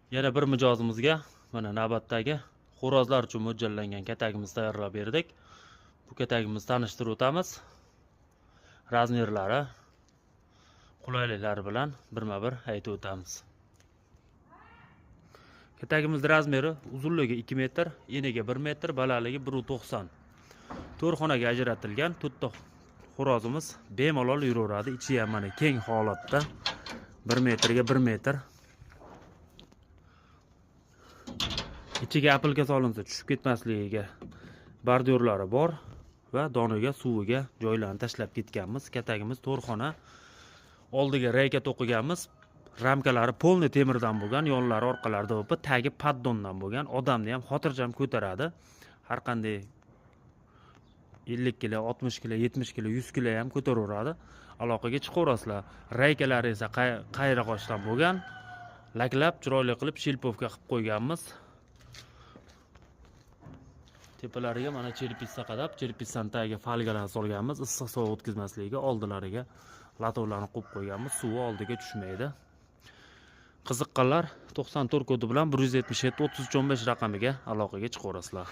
Yana bir mijozimizga mana navbatdagi xo'rozlar uchun mo'ljallangan katagimizni tayyorlab berdik. Bu katagimizni tanishtirib o'tamiz. Razmerlari, qulayliklari bilan birma-bir aytib o'tamiz. Katagimizning razmeri uzunligi 2 metr, eniga 1 metr, balandligi 1.90. To'rxonaga ajratilgan. To'rtta xo'rozimiz bemalol yuraveradi. Ichi ham mana keng holatda. 1 metrga 1 metr. Ichiga apilka solinsa tushib ketmasligiga bordyurlari bor va doniga, suviga joylarni tashlab ketganmiz. Katagimiz to'rxona. Oldiga reyka to'qiganmiz. Ramkalari polni temirdan bo'lgan, yonlari orqalarida bo'lib, tagi paddondan bo'lgan. Odamni ham xotirjam ko'taradi. Har qanday 50 kilo, 60 kilo, 70 kilo, 100 kilo ham ko'taraveradi. Aloqaga chiqaverasizlar. Reykalari esa qayra qochdan bo'lgan. Laklab, chiroyli qilib shilpovka qilib qo'yganmiz. Tepalariga mana cherpitsa qadab, cherpitsani tagiga falgalarni solganmiz. Issiq sovuq o'tkazmasligiga oldilariga latovlarni qo'yib qo'yganmiz. Suvi oldiga tushmaydi. Qiziqqanlar 94 kodi bilan 177 33 15 raqamiga aloqaga chiqaverasizlar.